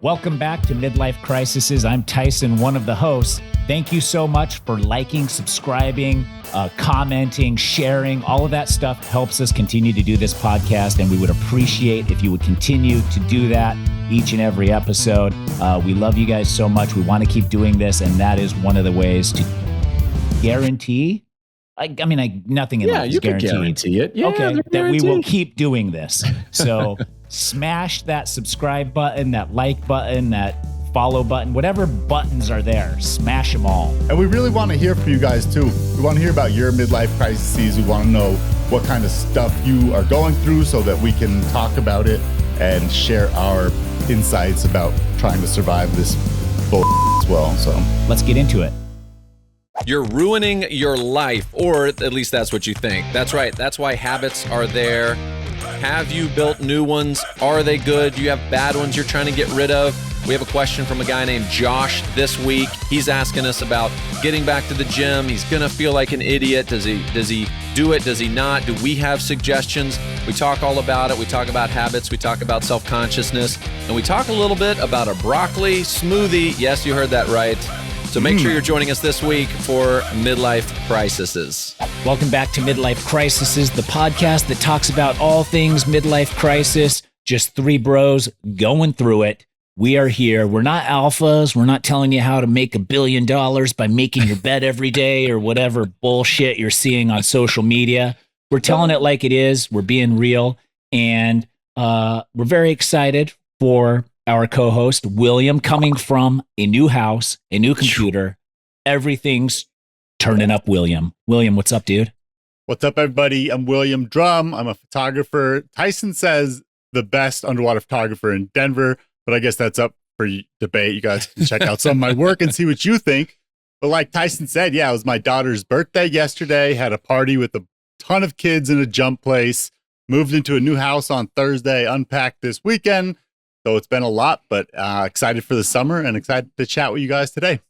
Welcome back to Midlife Crisisses. I'm Tyson, one of the hosts. Thank you so much for liking, subscribing, commenting, sharing. All of that stuff helps us continue to do this podcast, and we would appreciate if you would continue to do that each and every episode. We love you guys so much. We want to keep doing this, and that is one of the ways to guarantee. Nothing in life is guaranteed. Guarantee it. Yeah, okay, that we will keep doing this. So smash that subscribe button, that like button, that follow button, whatever buttons are there, smash them all. And we really want to hear from you guys too. We want to hear about your midlife crises. We want to know what kind of stuff you are going through so that we can talk about it and share our insights about trying to survive this bull as well. So let's get into it. You're ruining your life, or at least that's what you think. That's right. That's why habits are there. Have you built new ones? Are they good? Do you have bad ones you're trying to get rid of? We have a question from a guy named Josh this week. He's asking us about getting back to the gym. He's going to feel like an idiot. Does he do it? Does he not? Do we have suggestions? We talk all about it. We talk about habits. We talk about self-consciousness. And we talk a little bit about a broccoli smoothie. Yes, you heard that right. So make sure you're joining us this week for Midlife Crisisses. Welcome back to Midlife Crisisses, the podcast that talks about all things midlife crisis. Just three bros going through it. We are here. We're not alphas. We're not telling you how to make $1 billion by making your bed every day or whatever bullshit you're seeing on social media. We're telling it like it is. We're being real. And we're very excited for our co-host, William, coming from a new house, a new computer. Everything's turning up, William. William, what's up, dude? what's up, everybody? I'm William Drumm. I'm a photographer. Tyson says the best underwater photographer in Denver, but I guess that's up for debate. You guys can check out some of my work and see what you think. But like Tyson said, yeah, it was my daughter's birthday yesterday. Had a party with a ton of kids in a jump place. Moved into a new house on Thursday. Unpacked this weekend. So it's been a lot, but excited for the summer and excited to chat with you guys today.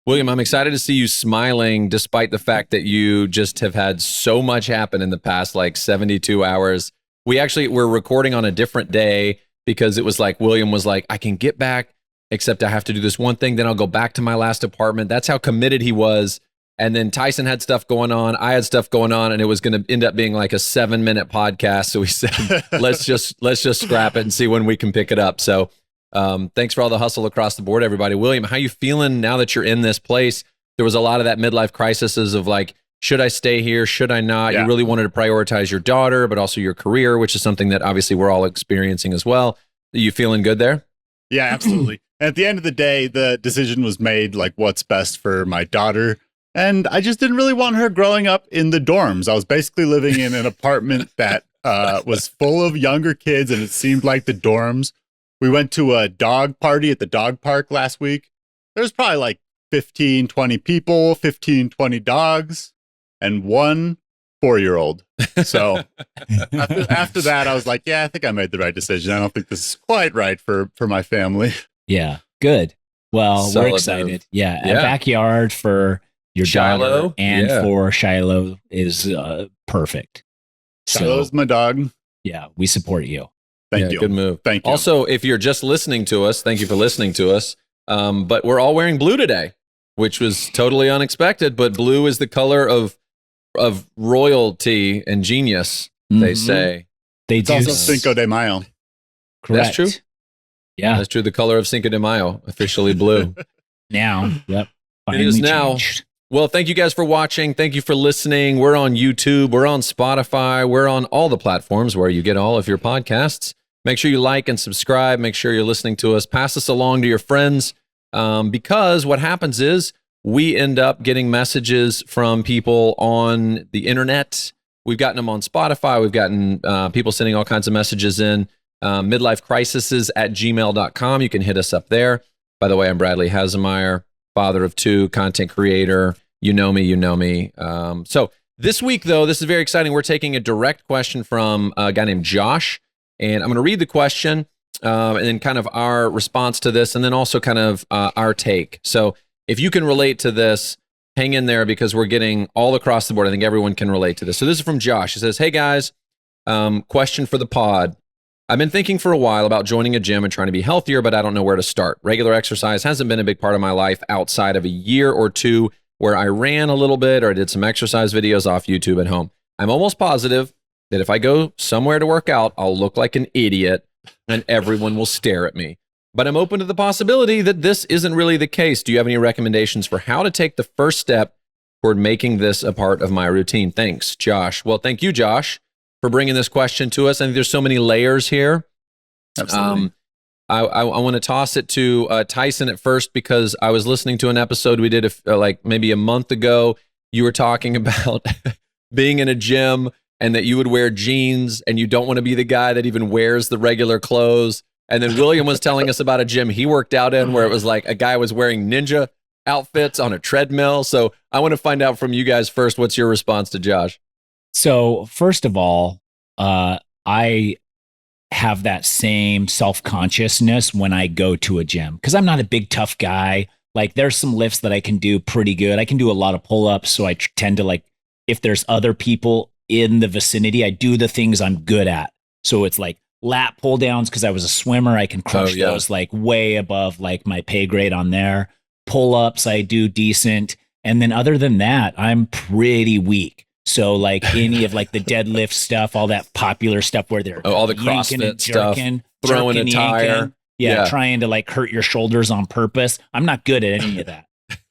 William, I'm excited to see you smiling despite the fact that you just have had so much happen in the past, like 72 hours. We're recording on a different day because it was like, William was like, I can get back, except I have to do this one thing. Then I'll go back to my last apartment. That's how committed he was. And then Tyson had stuff going on. I had stuff going on, and it was going to end up being like a 7-minute podcast. So we said, let's just scrap it and see when we can pick it up. So thanks for all the hustle across the board, everybody. William, how you feeling now that you're in this place? There was a lot of that midlife crisis of like, should I stay here? Should I not? Yeah. You really wanted to prioritize your daughter, but also your career, which is something that obviously we're all experiencing as well. Are you feeling good there? Yeah, absolutely. And at the end of the day, the decision was made like what's best for my daughter. And I just didn't really want her growing up in the dorms. I was basically living in an apartment that was full of younger kids, and it seemed like the dorms. We went to a dog party at the dog park last week. There's probably like 15, 20 people, 15, 20 dogs, and one 4-year-old. So after that, I was like, yeah, I think I made the right decision. I don't think this is quite right for my family. Yeah, good. Well, Solid we're excited. move. Yeah, a backyard for your Shiloh daughter and for Shiloh is perfect. Shiloh's my dog. Yeah, we support you. Thank you. Good move. Thank you. Also, if you're just listening to us, thank you for listening to us. But we're all wearing blue today, which was totally unexpected. But blue is the color of royalty and genius, they say. It's also Cinco de Mayo. Correct. That's true. Yeah. That's true. The color of Cinco de Mayo, officially blue. Now, yep. It is now. Changed. Well, thank you guys for watching. Thank you for listening. We're on YouTube. We're on Spotify. We're on all the platforms where you get all of your podcasts. Make sure you like and subscribe. Make sure you're listening to us. Pass us along to your friends because what happens is we end up getting messages from people on the internet. We've gotten them on Spotify. We've gotten people sending all kinds of messages in. midlifecrisisses@gmail.com. You can hit us up there. By the way, I'm Bradley Hasemeyer, father of 2, content creator. You know me. So this week, though, this is very exciting. We're taking a direct question from a guy named Josh, and I'm going to read the question and then kind of our response to this, and then also kind of our take. So if you can relate to this, hang in there because we're getting all across the board. I think everyone can relate to this. So this is from Josh. He says, hey, guys, question for the pod. I've been thinking for a while about joining a gym and trying to be healthier, but I don't know where to start. Regular exercise hasn't been a big part of my life outside of a year or two where I ran a little bit or did some exercise videos off YouTube at home. I'm almost positive that if I go somewhere to work out, I'll look like an idiot and everyone will stare at me. But I'm open to the possibility that this isn't really the case. Do you have any recommendations for how to take the first step toward making this a part of my routine? Thanks, Josh. Well, thank you, Josh, for bringing this question to us. I think there's so many layers here. Absolutely. I want to toss it to Tyson at first because I was listening to an episode we did like maybe a month ago. You were talking about being in a gym and that you would wear jeans and you don't want to be the guy that even wears the regular clothes. And then William was telling us about a gym he worked out in where it was like a guy was wearing ninja outfits on a treadmill. So I want to find out from you guys first, what's your response to Josh? So first of all, I have that same self-consciousness when I go to a gym because I'm not a big tough guy. Like there's some lifts that I can do pretty good. I can do a lot of pull-ups. So I tend to like, if there's other people in the vicinity, I do the things I'm good at. So it's like lat pull downs because I was a swimmer. I can crush those like way above like my pay grade on there. Pull-ups, I do decent. And then other than that, I'm pretty weak. So like any of like the deadlift stuff, all that popular stuff where they're all the CrossFit stuff, throwing a tire. Yeah, trying to like hurt your shoulders on purpose. I'm not good at any of that.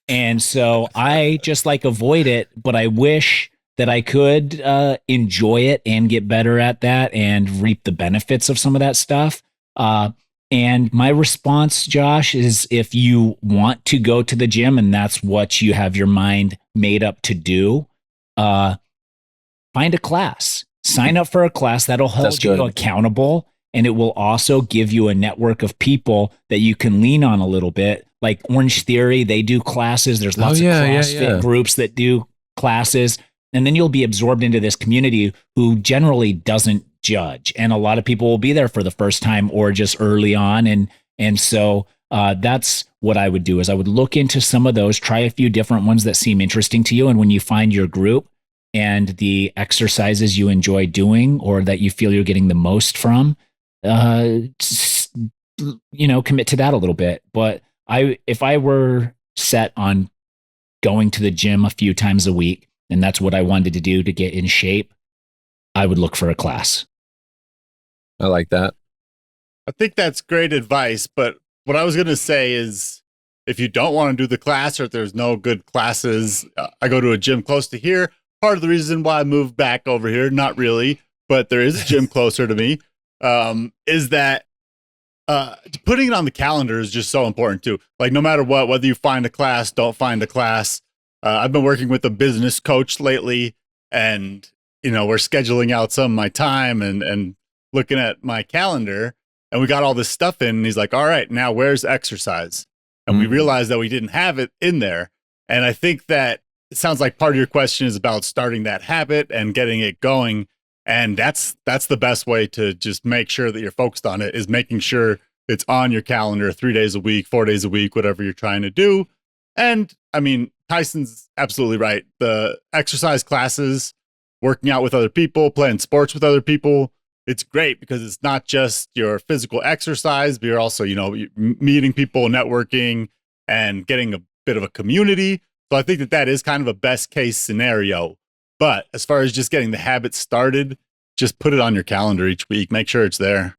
And so I just like avoid it, but I wish that I could enjoy it and get better at that and reap the benefits of some of that stuff. And my response, Josh, is if you want to go to the gym and that's what you have your mind made up to do, find a class, sign up for a class that'll hold you accountable. And it will also give you a network of people that you can lean on a little bit. Like Orange Theory, they do classes. There's lots of CrossFit groups that do classes. And then you'll be absorbed into this community who generally doesn't judge. And a lot of people will be there for the first time or just early on. And so that's what I would do is I would look into some of those, try a few different ones that seem interesting to you. And when you find your group and the exercises you enjoy doing or that you feel you're getting the most from, commit to that a little bit. But if I were set on going to the gym a few times a week, and that's what I wanted to do to get in shape, I would look for a class. I like that. I think that's great advice. But what I was going to say is if you don't want to do the class or if there's no good classes, I go to a gym close to here. Part of the reason why I moved back over here, not really, but there is a gym closer to me, is that putting it on the calendar is just so important too. Like no matter what, whether you find a class, don't find a class. I've been working with a business coach lately and, we're scheduling out some of my time and looking at my calendar and we got all this stuff in and he's like, all right, now where's exercise? And we realized that we didn't have it in there. And I think that it sounds like part of your question is about starting that habit and getting it going. And that's the best way to just make sure that you're focused on it is making sure it's on your calendar 3 days a week, 4 days a week, whatever you're trying to do. And I mean, Tyson's absolutely right. The exercise classes, working out with other people, playing sports with other people, it's great because it's not just your physical exercise, but you're also, meeting people, networking, and getting a bit of a community. So I think that is kind of a best case scenario. But as far as just getting the habit started, just put it on your calendar each week. Make sure it's there.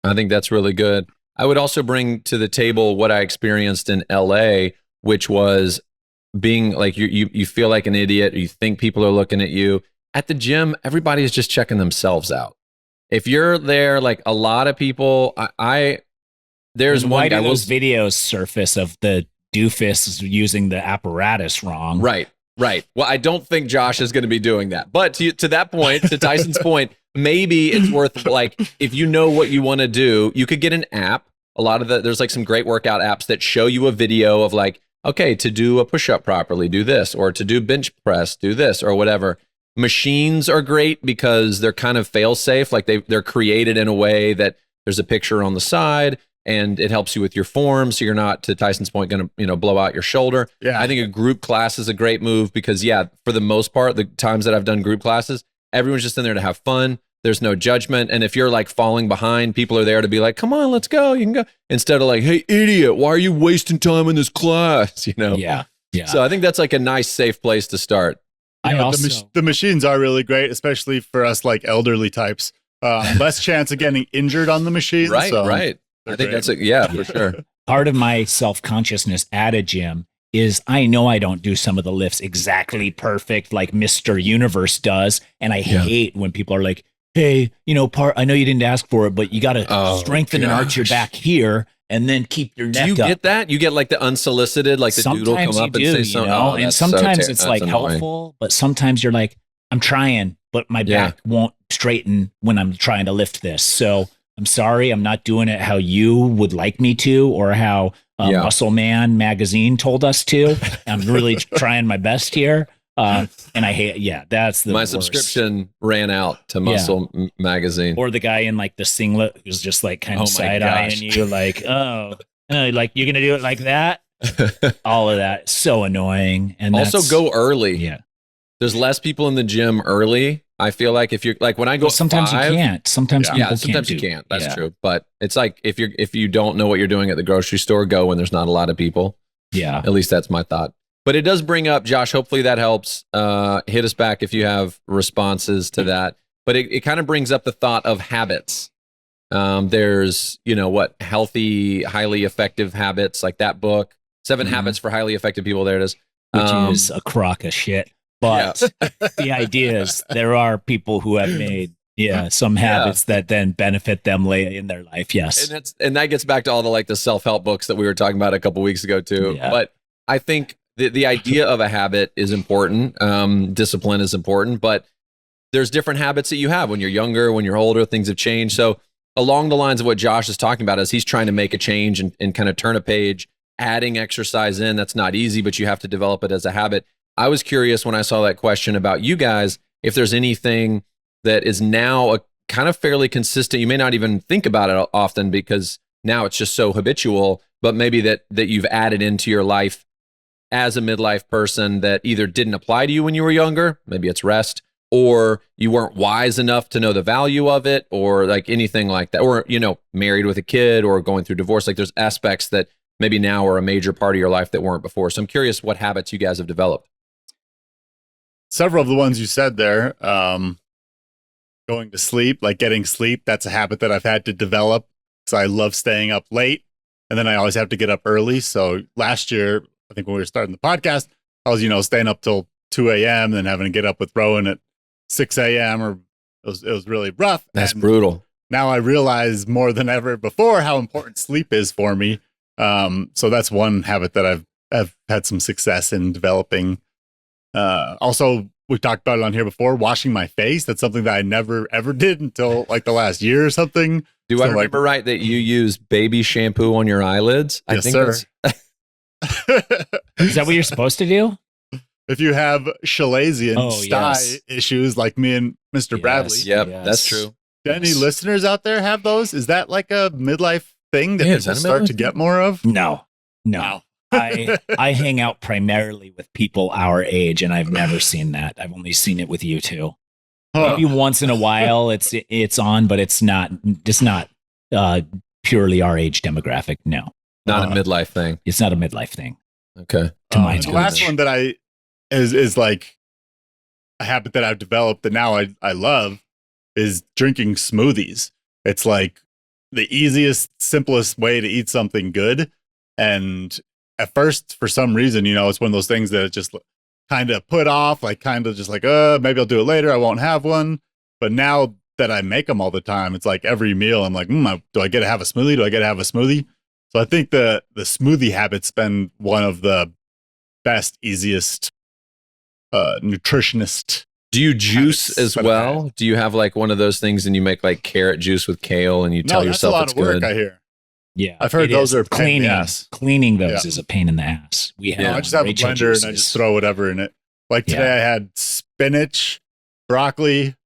I think that's really good. I would also bring to the table what I experienced in LA, which was being like you feel like an idiot. You think people are looking at you. At the gym, everybody is just checking themselves out. If you're there, like a lot of people, there's one why guy. Do those videos surface of the doofus using the apparatus wrong? Right. Well, I don't think Josh is going to be doing that. But to that point, to Tyson's point, maybe it's worth like if you know what you want to do, you could get an app. There's like some great workout apps that show you a video of like, okay, to do a push-up properly, do this, or to do bench press, do this, or whatever. Machines are great because they're kind of fail-safe. Like they're created in a way that there's a picture on the side and it helps you with your form. So you're not, to Tyson's point, going to, blow out your shoulder. Yeah. I think a group class is a great move because for the most part, the times that I've done group classes, everyone's just in there to have fun. There's no judgment. And if you're like falling behind, people are there to be like, come on, let's go. You can go. Instead of like, hey, idiot, why are you wasting time in this class? Yeah. So I think that's like a nice, safe place to start. The machines are really great, especially for us like elderly types. Less chance of getting injured on the machine. Right. I think great. that's for sure. Part of my self-consciousness at a gym is I know I don't do some of the lifts exactly perfect like Mr. Universe does. And I hate when people are like, hey, I know you didn't ask for it, but you got to strengthen and arch your back here and then keep your neck up. Do you get that? You get like the unsolicited, like the dude will come up and say something. And sometimes it's like helpful, but sometimes you're like, I'm trying, but my back won't straighten when I'm trying to lift this. So I'm sorry, I'm not doing it how you would like me to, or how Muscle Man magazine told us to. I'm really trying my best here. And I hate, that's the worst. Subscription ran out to Muscle magazine. Or the guy in like the singlet who's just like kind of side-eyeing you like, like you're going to do it like that? All of that. So annoying. And also go early. Yeah. There's less people in the gym early. I feel like if you're like when I go, sometimes you can't. Sometimes sometimes you can't. That's true. But it's like if you don't know what you're doing at the grocery store, go when there's not a lot of people. Yeah. At least that's my thought. But it does bring up, Josh, hopefully that helps. Hit us back if you have responses to that. But it kind of brings up the thought of habits. There's, healthy, highly effective habits, like that book, 7 Habits for Highly Effective People. There it is. Which is a crock of shit. But the idea is there are people who have made some habits that then benefit them later in their life. Yes. And that gets back to all the self-help books that we were talking about a couple weeks ago too. Yeah. But I think the idea of a habit is important. Discipline is important, but there's different habits that you have when you're younger, when you're older, things have changed. So along the lines of what Josh is talking about, is he's trying to make a change and kind of turn a page, adding exercise in. That's not easy, but you have to develop it as a habit. I was curious when I saw that question about you guys, if there's anything that is now a kind of fairly consistent, you may not even think about it often because now it's just so habitual, but maybe that you've added into your life as a midlife person that either didn't apply to you when you were younger, maybe it's rest, or you weren't wise enough to know the value of it, or like anything like that, or, married with a kid or going through divorce. Like there's aspects that maybe now are a major part of your life that weren't before. So I'm curious what habits you guys have developed. Several of the ones you said there, going to sleep, like getting sleep, that's a habit that I've had to develop. So I love staying up late, and then I always have to get up early. So last year, I think when we were starting the podcast, I was, staying up till 2 a.m. and then having to get up with Rowan at 6 a.m. or it was really rough. That's brutal. Now I realize more than ever before how important sleep is for me. So that's one habit that I've had some success in developing. Also, we talked about it on here before, washing my face. That's something that I never, ever did until like the last year or something. Do I remember right that you use baby shampoo on your eyelids? Yes, sir. Is that what you're supposed to do? If you have chalazion sty issues like me and Mr. Bradley. Yep, that's true. Do any listeners out there have those? Is that like a midlife thing that people start to get more of? No. Wow. I hang out primarily with people our age, and I've never seen that. I've only seen it with you two. Maybe once in a while it's on, but it's not purely our age demographic. No. Not a midlife thing. It's not a midlife thing. Okay. The last one that is like a habit that I've developed that now I love is drinking smoothies. It's like the easiest, simplest way to eat something good. And at first, for some reason, it's one of those things that it just kind of put off, like kind of just like, maybe I'll do it later. I won't have one. But now that I make them all the time, it's like every meal I'm like, do I get to have a smoothie? Do I get to have a smoothie? So I think the smoothie habit's been one of the best, easiest nutritionist. Do you juice as well? Do you have like one of those things and you make like carrot juice with kale and you tell yourself it's good? No, that's a lot of work, I hear. Yeah, I've heard those are pain in the ass. Cleaning those is a pain in the ass. I just have a blender and I just throw whatever in it. Like today I had spinach, broccoli,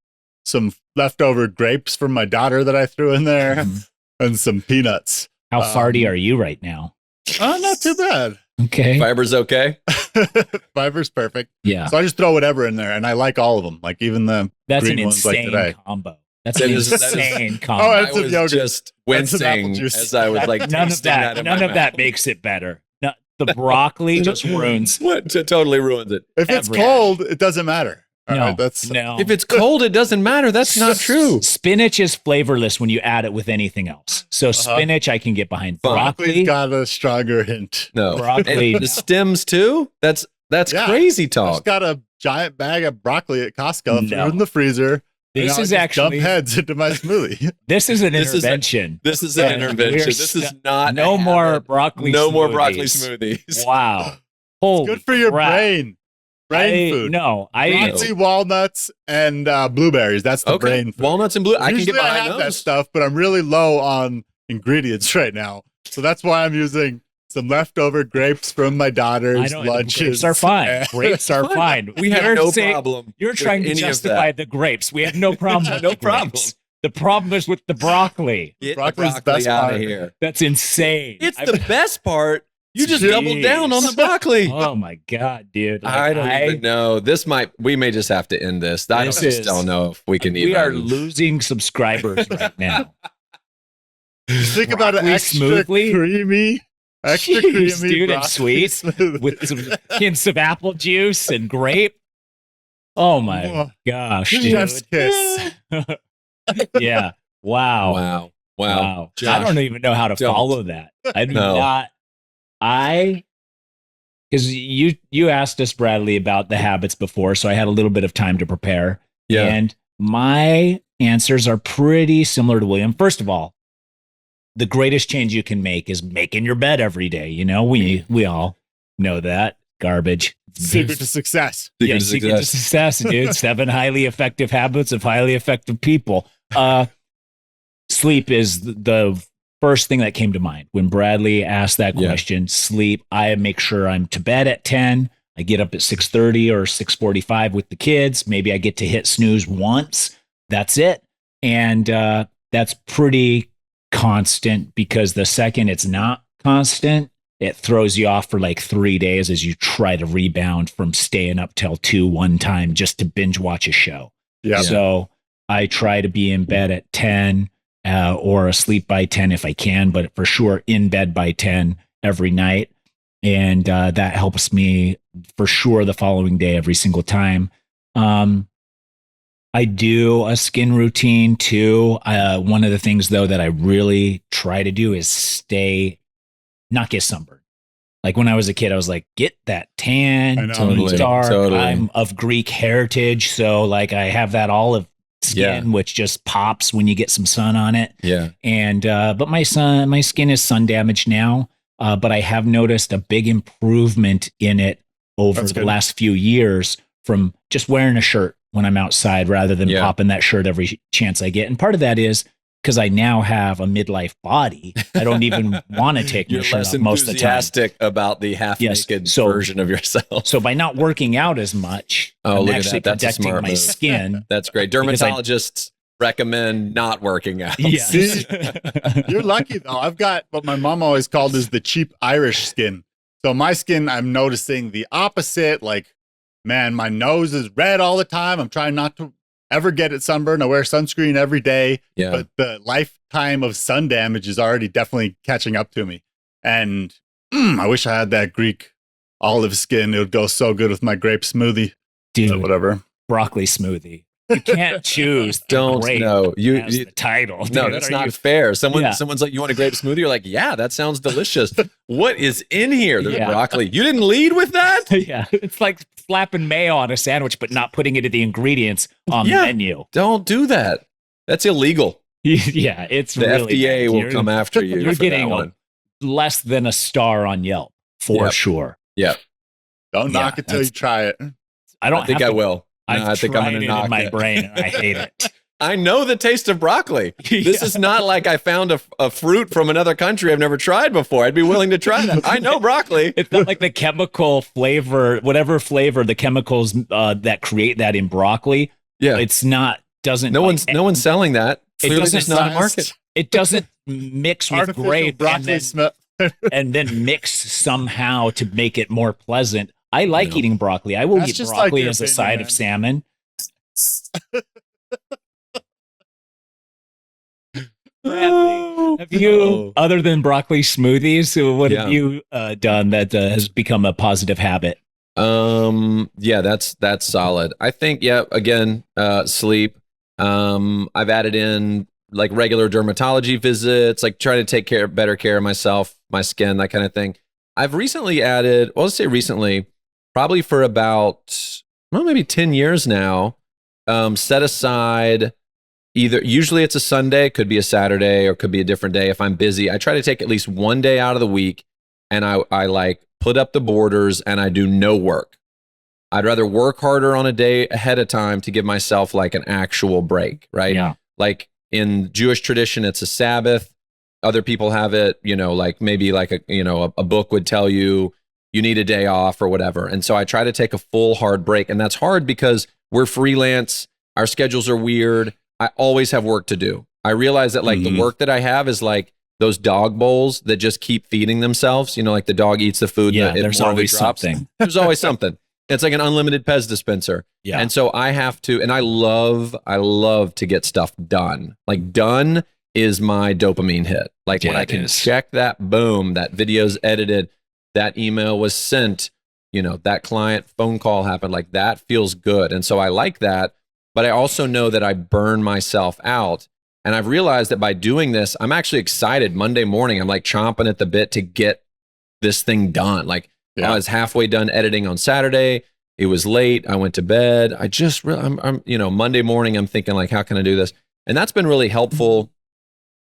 some leftover grapes from my daughter that I threw in there, and some peanuts. How farty are you right now? Not too bad. Okay. Fiber's okay? Fiber's perfect. Yeah. So I just throw whatever in there, and I like all of them. Like even the That's green an ones like insane today. combo. That's an insane comment. Oh, I That's a was yogurt. just That's an apple wincing juice. as I was like, None of tasting that that. in None my of that mouth. makes it better. No, the broccoli just ruins. What? It totally ruins it. If it's Everything. cold, it doesn't matter. All No, right, that's no. If it's cold, it doesn't matter. That's not true. Spinach is flavorless when you add it with anything else. So spinach, I can get behind. Fine. broccoli's Broccoli, got a stronger hint. No. Broccoli, And the no. stems too? That's Yeah. crazy I talk. just got a giant bag of broccoli at Costco, threw No. it in the freezer. This and now I is just actually dump heads into my smoothie. this is an This is a- intervention. This is an And intervention. we're This is not no a more habit. broccoli. No more broccoli smoothies. smoothies. Wow. Holy Good for your crap. brain. Brain food. No, Broccoli, walnuts, and blueberries. That's the Okay. brain food. Walnuts and blue. I can Usually get I behind have that those. stuff, but I'm really low on ingredients right now. So that's why I'm using some leftover grapes from my I daughter's don't. lunches. Grapes are fine. Grapes are fine. We have You're no saying- problem. You're with trying to any of justify that. the grapes. We have no problem with No the problem. grapes. The problem is with the broccoli. Get the Broccoli's the broccoli best out of part. here. That's insane. It's the best part. You just doubled down on the Jeez. broccoli. Oh my god, dude! Like, I don't even know. We may just have to end this. I This just is- don't know if we can We even. are losing subscribers right now. Think about an Broccoli extra smoothie? creamy, extra Jeez, creamy dude, and broccoli sweet smoothie. with some hints of apple juice and grape. Oh my Oh, gosh, chef's dude! kiss. Yeah. Wow. Wow. Wow. I Josh, don't even know how to don't. follow that. I do No. not. Because you asked us, Bradley, about the habits before, so I had a little bit of time to prepare. Yeah. And my answers are pretty similar to William. First of all, the greatest change you can make is making your bed every day. You know, we all know that. Garbage. Secret to success. Yeah, secret to success, dude. 7 highly effective habits of highly effective people. Sleep is the first thing that came to mind when Bradley asked that Yeah. question. Sleep. I make sure I'm to bed at 10. I get up at 6:30 or 6:45 with the kids. Maybe I get to hit snooze once. That's it. And that's pretty constant, because the second it's not constant, it throws you off for like 3 days as you try to rebound from staying up till 2 one time just to binge watch a show. Yeah. So I try to be in bed at 10 or asleep by 10 if I can, but for sure in bed by 10 every night. And that helps me for sure the following day every single time. I do a skin routine too. One of the things though that I really try to do is not get sunburned. Like when I was a kid, I was like, get that tan, I know. Totally, dark. totally. I'm of Greek heritage, so like I have that olive skin, which just pops when you get some sun on it. Yeah. And but my skin is sun damaged now. But I have noticed a big improvement in it over That's the good. last few years from just wearing a shirt when I'm outside rather than Yeah. popping that shirt every chance I get. And part of that is because I now have a midlife body. I don't even want to take my You're shirt less off most of the time. enthusiastic about the half-naked Yes. So- version of yourself. So by not working out as much, Oh, I'm look at actually that. That's a protecting smart my move. skin. That's great. Because I- Dermatologists recommend not working out. Yes. See? You're lucky though. I've got what my mom always called is the cheap Irish skin. So my skin, I'm noticing the opposite. Like, man, my nose is red all the time. I'm trying not to ever get it sunburned. I wear sunscreen every day, Yeah. but the lifetime of sun damage is already definitely catching up to me. And I wish I had that Greek olive skin. It would go so good with my grape smoothie. Dude, But whatever. broccoli smoothie. You can't choose. the Don't grape know. as You the title. no, dude. that's Are not you- fair. Yeah. Someone's like, you want a grape smoothie? You're like, yeah, that sounds delicious. What is in here? There's Yeah. broccoli. You didn't lead with that? Yeah, it's like slapping mayo on a sandwich, but not putting it in the ingredients on Yeah. the menu. Don't do that. That's illegal. Yeah, it's The really FDA bad. will You're- come after you. You're for getting that one. less than a star on Yelp for Yep. sure. Don't knock Yeah, it till you try it. I don't I think have I to- will. No, I've I think tried I'm going it to knock in my it. brain and I hate it. I know the taste of broccoli. This Yeah. is not like I found a fruit from another country I've never tried before. I'd be willing to try that. I know broccoli. It's not like the chemical flavor, whatever flavor the chemicals that create that in broccoli. Yeah. It's not doesn't. No like, one's selling that. It Clearly, doesn't there's not a market. It doesn't mix with Artificial grape and broccoli then, smell. and then mix somehow to make it more pleasant. I like No. eating broccoli. I will That's eat just broccoli like your as a opinion, side man. of salmon. Bradley, have you, other than broccoli smoothies, what have you done that has become a positive habit? Yeah, that's solid. I think, again, sleep. I've added in like regular dermatology visits, like trying to take better care of myself, my skin, that kind of thing. I've recently added, well, let's say recently, probably for about, maybe 10 years now, set aside usually it's a Sunday, could be a Saturday, or could be a different day if I'm busy. I try to take at least one day out of the week, and I like put up the borders and I do no work. I'd rather work harder on a day ahead of time to give myself like an actual break, right? Yeah. Like in Jewish tradition, it's a Sabbath. Other people have it, like maybe like a book would tell you need a day off or whatever. And so I try to take a full hard break. And that's hard because we're freelance. Our schedules are weird. I always have work to do. I realize that like the work that I have is like those dog bowls that just keep feeding themselves. Like the dog eats the food. Yeah, there's always something. There's always something. It's like an unlimited Pez dispenser. Yeah. And so I have to, and I love to get stuff done. Like done is my dopamine hit. Like when I can check that, boom, that video's edited, that email was sent, that client phone call happened, like that feels good. And so I like that, but I also know that I burn myself out. And I've realized that by doing this, I'm actually excited. Monday morning, I'm like chomping at the bit to get this thing done. Like I was halfway done editing on Saturday. It was late. I went to bed. I'm Monday morning, I'm thinking like, how can I do this? And that's been really helpful.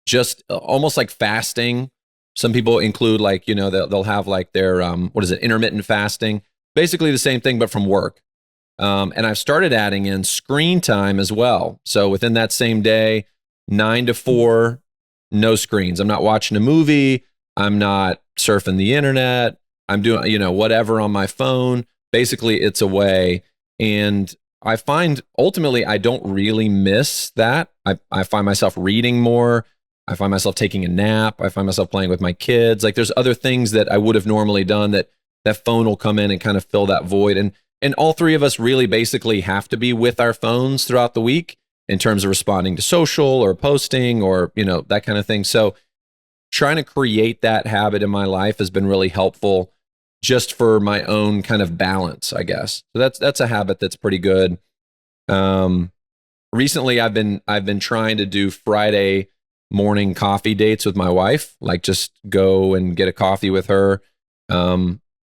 Just almost like fasting. Some people include like, they'll have like their, intermittent fasting, basically the same thing, but from work. And I've started adding in screen time as well. So within that same day, 9 to 4, no screens. I'm not watching a movie. I'm not surfing the internet. I'm doing, whatever on my phone. Basically, it's away. And I find ultimately I don't really miss that. I find myself reading more. I find myself taking a nap. I find myself playing with my kids. Like there's other things that I would have normally done that phone will come in and kind of fill that void. And all three of us really basically have to be with our phones throughout the week in terms of responding to social or posting or, that kind of thing. So trying to create that habit in my life has been really helpful just for my own kind of balance, I guess. So that's a habit that's pretty good. Recently I've been trying to do Friday morning coffee dates with my wife, like just go and get a coffee with her.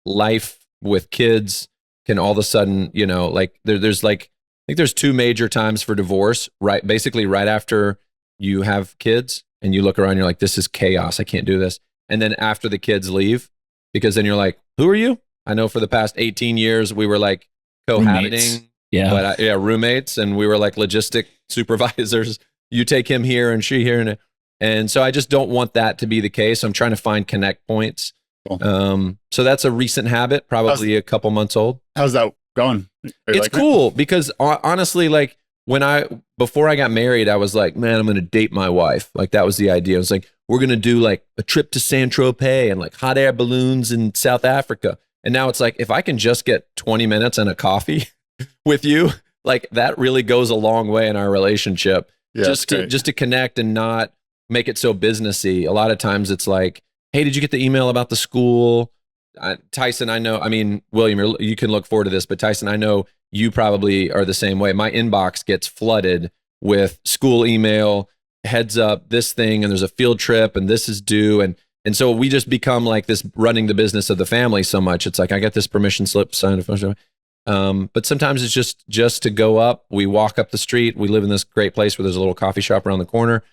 Life with kids can all of a sudden, like there's like, I think there's 2 major times for divorce, right? Basically right after you have kids and you look around, you're like, this is chaos. I can't do this. And then after the kids leave, because then you're like, who are you? I know for the past 18 years, we were like cohabiting, roommates. And we were like logistic supervisors. You take him here and she here. And so I just don't want that to be the case. I'm trying to find connect points. Cool. So that's a recent habit, probably a couple months old. How's that going? It's cool because honestly, like before I got married, I was like, man, I'm going to date my wife. Like that was the idea. It was like, we're going to do like a trip to Saint-Tropez and like hot air balloons in South Africa. And now it's like, if I can just get 20 minutes and a coffee with you, like that really goes a long way in our relationship. Yeah, just to connect and not make it so businessy. A lot of times it's like, hey, did you get the email about the school? Tyson, William, you can look forward to this, but Tyson, I know you probably are the same way. My inbox gets flooded with school email, heads up, this thing, and there's a field trip, and this is due. And so we just become like this running the business of the family so much. It's like, I got this permission slip signed. But sometimes it's just to go up. We walk up the street. We live in this great place where there's a little coffee shop around the corner.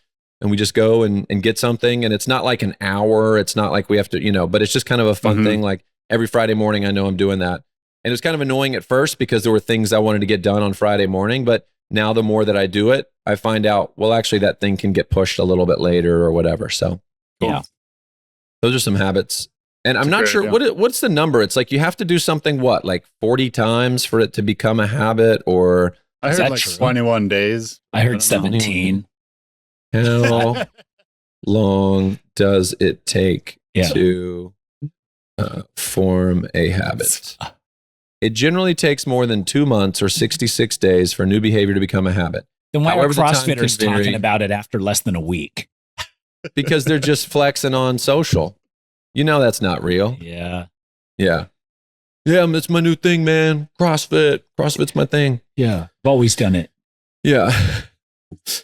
And we just go and get something. And it's not like an hour. It's not like we have to, but it's just kind of a fun thing. Like every Friday morning, I know I'm doing that. And it was kind of annoying at first because there were things I wanted to get done on Friday morning. But now the more that I do it, I find out, well, actually that thing can get pushed a little bit later or whatever. So yeah, those are some habits. And I'm not sure what's the number. It's like you have to do something, like 40 times for it to become a habit, or I heard like 21 days. I heard 17. How long does it take to form a habit? It generally takes more than 2 months or 66 days for new behavior to become a habit. Then why are CrossFitters talking about it after less than a week? because they're just flexing on social. You know that's not real. Yeah. Yeah. Yeah, that's my new thing, man. CrossFit. CrossFit's my thing. Yeah. I've always done it. Yeah.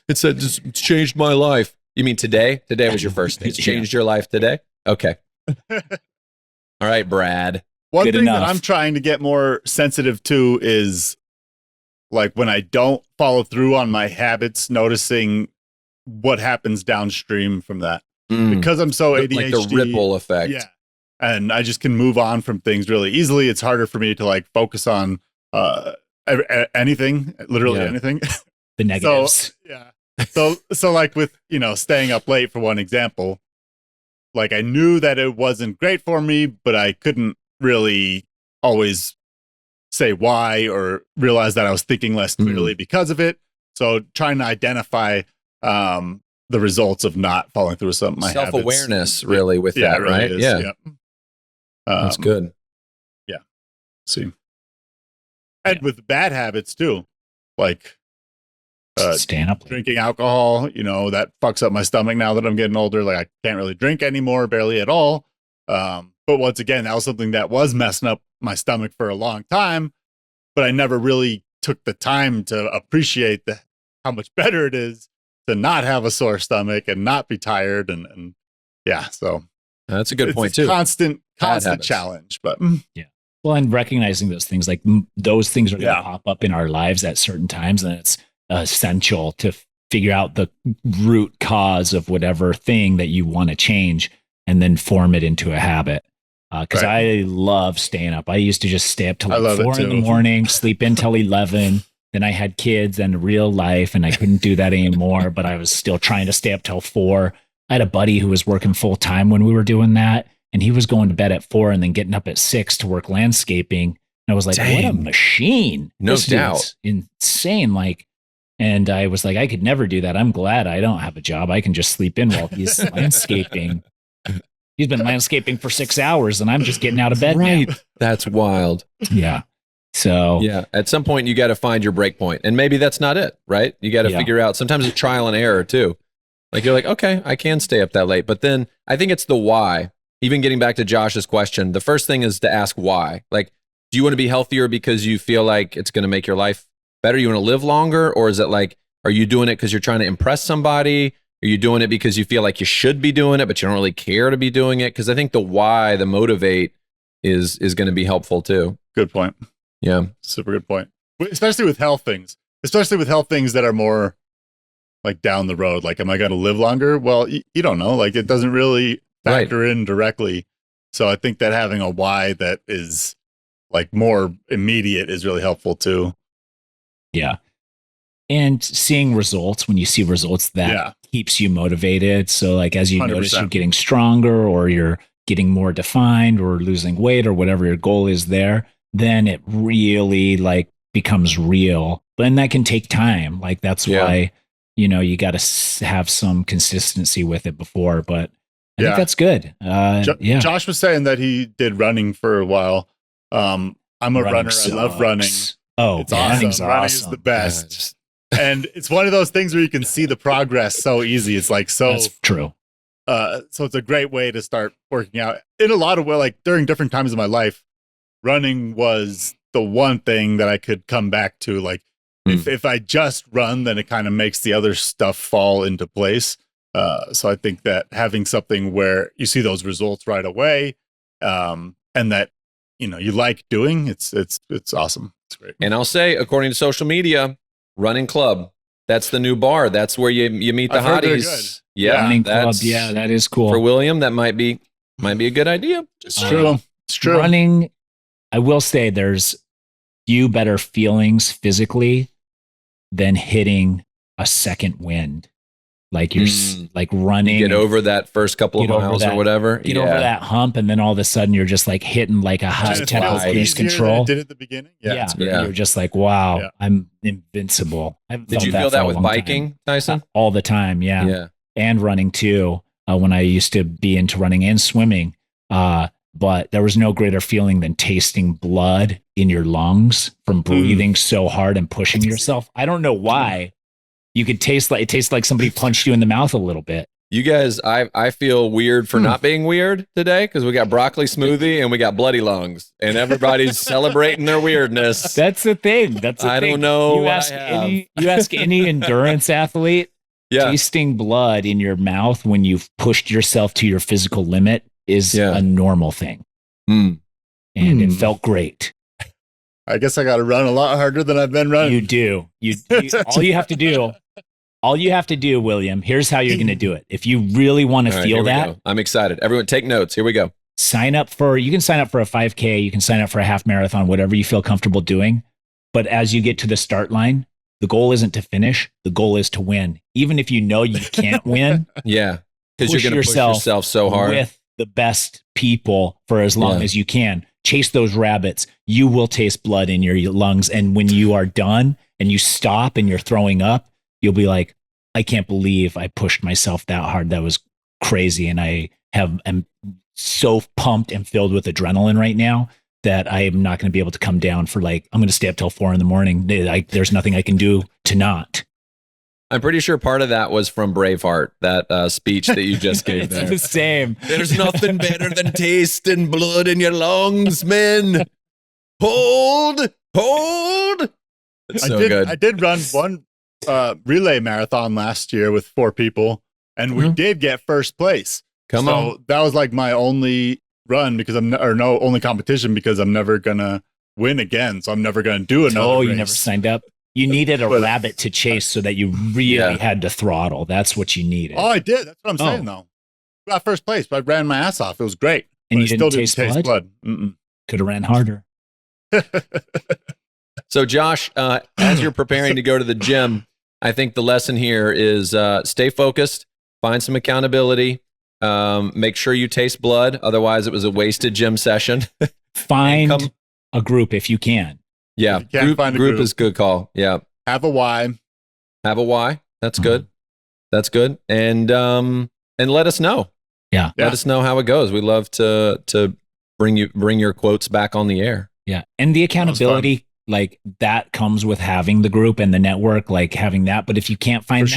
It's changed my life. You mean today? Today was your first thing. It's changed your life today? Okay. All right, Brad. One Good thing enough. that I'm trying to get more sensitive to is like when I don't follow through on my habits, noticing what happens downstream from that. Because I'm so ADHD. Like the ripple effect. Yeah. And I just can move on from things really easily. It's harder for me to like focus on anything, literally anything. The negatives. So, yeah. So like with, staying up late for one example, like I knew that it wasn't great for me, but I couldn't really always say why or realize that I was thinking less clearly because of it. So trying to identify the results of not following through with some of my self-awareness really with that, really right? is, Yeah. That's good. Yeah. See. And with bad habits too, like Staying up late. drinking alcohol, that fucks up my stomach now that I'm getting older. Like I can't really drink anymore, barely at all. But once again, that was something that was messing up my stomach for a long time, but I never really took the time to appreciate how much better it is to not have a sore stomach and not be tired. And yeah, so that's a good point it's too. Constant habits. challenge, but Well, and recognizing those things, like those things are going to pop up in our lives at certain times, and it's essential to figure out the root cause of whatever thing that you want to change and then form it into a habit. Because I love staying up. I used to just stay up till like 4 in the morning, sleep until 11. Then I had kids and real life, and I couldn't do that anymore, but I was still trying to stay up till 4. I had a buddy who was working full time when we were doing that, and he was going to bed at 4 and then getting up at 6 to work landscaping. And I was like, what a machine. No This doubt. dude's insane. And I was like, I could never do that. I'm glad I don't have a job. I can just sleep in while he's landscaping. He's been landscaping for 6 hours and I'm just getting out of bed now. That's wild. Yeah. So yeah, at some point you got to find your break point, and maybe that's not it, right? You got to figure out. Sometimes it's trial and error too. Like you're like, okay, I can stay up that late, but then I think it's the why. Even getting back to Josh's question, the first thing is to ask why. Like, do you want to be healthier because you feel like it's going to make your life better? You want to live longer, or is it like, are you doing it because you're trying to impress somebody? Are you doing it because you feel like you should be doing it, but you don't really care to be doing it? Because I think the why, the motivate, is going to be helpful too. Good point. Yeah, super good point. Especially with health things. Especially with health things that are more like down the road. Like, am I going to live longer? Well, you don't know. Like, it doesn't really factor in directly. So I think that having a why that is like more immediate is really helpful too. Yeah. And seeing results, when you see results, that keeps you motivated. So like, as you 100%. notice you're getting stronger, or you're getting more defined, or losing weight, or whatever your goal is there, then it really like becomes real. And that can take time. Like that's why, you got to have some consistency with it before, but I think that's good. Josh was saying that he did running for a while. I'm a runner. I love running. Oh, it's awesome. Running is the best. And it's one of those things where you can see the progress so easy. It's like, so that's true. So it's a great way to start working out in a lot of ways. Like during different times of my life, running was the one thing that I could come back to. Like if I just run, then it kind of makes the other stuff fall into place. So I think that having something where you see those results right away, and that, you like doing, it's awesome. It's great. And I'll say, according to social media, running club, that's the new bar. That's where you meet the hotties. Yeah, running club. Yeah, that is cool. For William, that might be a good idea. It's true. It's true. Running, I will say there's few better feelings physically than hitting a second wind. Like you're like running. You get over that first couple of miles or whatever. Get over that hump, and then all of a sudden you're just like hitting like a high tempo cruise control. Did at the beginning. Yeah. You're just like, wow, I'm invincible. Did you feel that with biking, Tyson? All the time, yeah. And running too. When I used to be into running and swimming, but there was no greater feeling than tasting blood in your lungs from breathing so hard and pushing yourself. I don't know why. You could taste like somebody punched you in the mouth a little bit. You guys, I feel weird for not being weird today because we got broccoli smoothie and we got bloody lungs and everybody's celebrating their weirdness. That's the thing. I don't know. You ask any endurance athlete, tasting blood in your mouth when you've pushed yourself to your physical limit is a normal thing. And it felt great. I guess I got to run a lot harder than I've been running. You do. All you have to do, William, here's how you're going to do it. If you really want to feel that. I'm excited. Everyone take notes. Here we go. You can sign up for a 5K. You can sign up for a half marathon, whatever you feel comfortable doing. But as you get to the start line, the goal isn't to finish. The goal is to win. Even if you know you can't win. Because you're going to push yourself so hard. With the best people for as long as you can. Chase those rabbits. You will taste blood in your lungs. And when you are done and you stop and you're throwing up, you'll be like, I can't believe I pushed myself that hard. That was crazy. And am so pumped and filled with adrenaline right now that I am not going to be able to come down for I'm going to stay up till 4 a.m. There's nothing I can do to not. I'm pretty sure part of that was from Braveheart, that speech that you just gave there. It's the same. There's nothing better than tasting blood in your lungs, men. Hold. It's so good. I did run one relay marathon last year with 4 people, and we did get first place. Come on. That was my only run only competition because I'm never gonna win again. So I'm never gonna do another race. You never signed up. You needed a rabbit to chase so that you really had to throttle. That's what you needed. Oh, I did. That's what I'm saying though. I got first place, but I ran my ass off. It was great. And you didn't taste blood? Could have ran harder. So Josh, as you're preparing to go to the gym, I think the lesson here is stay focused, find some accountability, make sure you taste blood. Otherwise, it was a wasted gym session. Find a group if you can. Yeah, group is good call. Yeah. Have a why. That's good. That's good. And let us know. Yeah. Let us know how it goes. We'd love to bring your quotes back on the air. Yeah. And the accountability, that comes with having the group and the network, having that. But if you can't find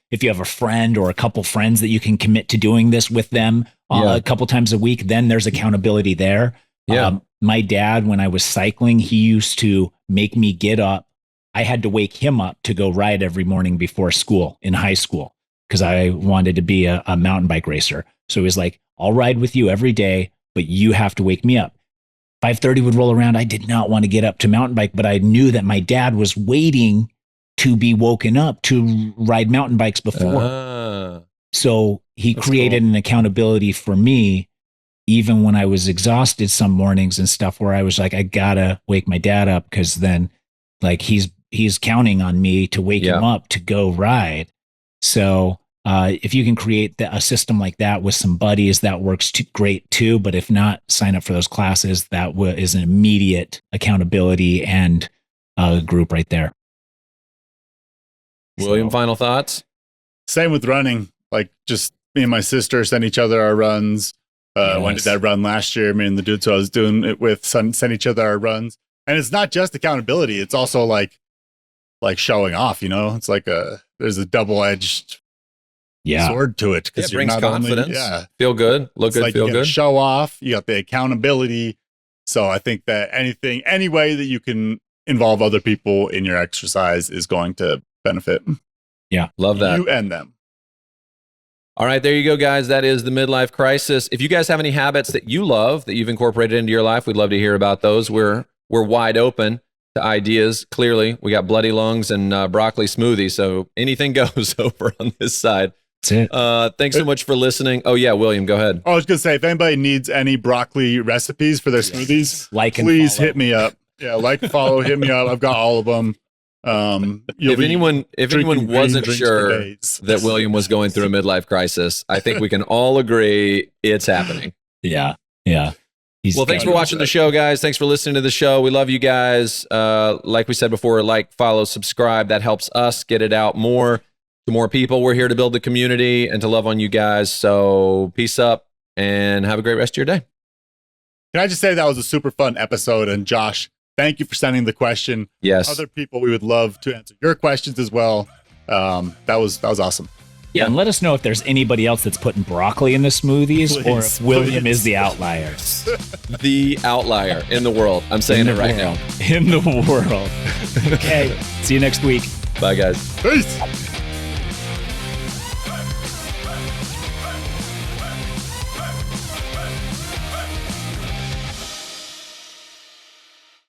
if you have a friend or a couple friends that you can commit to doing this with them a couple times a week, then there's accountability there. Yeah. My dad, when I was cycling, he used to make me get up. I had to wake him up to go ride every morning before school in high school because I wanted to be a mountain bike racer. So he was like, I'll ride with you every day, but you have to wake me up. 5:30 would roll around. I did not want to get up to mountain bike, but I knew that my dad was waiting to be woken up to ride mountain bikes before. So he created an accountability for me, even when I was exhausted some mornings and stuff, where I was like, I gotta wake my dad up because then he's counting on me to wake him up to go ride. So if you can create a system like that with some buddies, that works great too. But if not, sign up for those classes. That is an immediate accountability and group right there. William, final thoughts? Same with running. Just me and my sister send each other our runs. When did I run last year? Me and the dudes who I was doing it with send each other our runs. And it's not just accountability. It's also like showing off, It's there's a double-edged sword to it. Because it brings confidence. Feel good. Look good, feel good. Show off. You got the accountability. So I think that any way that you can involve other people in your exercise is going to benefit. Yeah. Love that. You and them. All right, there you go, guys. That is the Midlife Crisis. If you guys have any habits that you love, that you've incorporated into your life, we'd love to hear about those. We're wide open to ideas. Clearly, we got bloody lungs and broccoli smoothie, so anything goes over on this side. That's it. Thanks so much for listening. Oh, yeah, William, go ahead. I was going to say, if anybody needs any broccoli recipes for their smoothies, please hit me up. Yeah, follow, hit me up. I've got all of them. If anyone wasn't sure that William was going through a midlife crisis, I think we can all agree it's happening. Yeah. Well, thanks for watching the show, guys. Thanks for listening to the show. We love you guys. Like we said before, follow, subscribe. That helps us get it out more to more people. We're here to build the community and to love on you guys. So peace up and have a great rest of your day. Can I just say that was a super fun episode? And Josh, thank you for sending the question. Yes. Other people, we would love to answer your questions as well. That was awesome. Yeah, and let us know if there's anybody else that's putting broccoli in the smoothies or if William is the outlier. The outlier in the world. I'm saying it right now. In the world. Okay. See you next week. Bye, guys. Peace.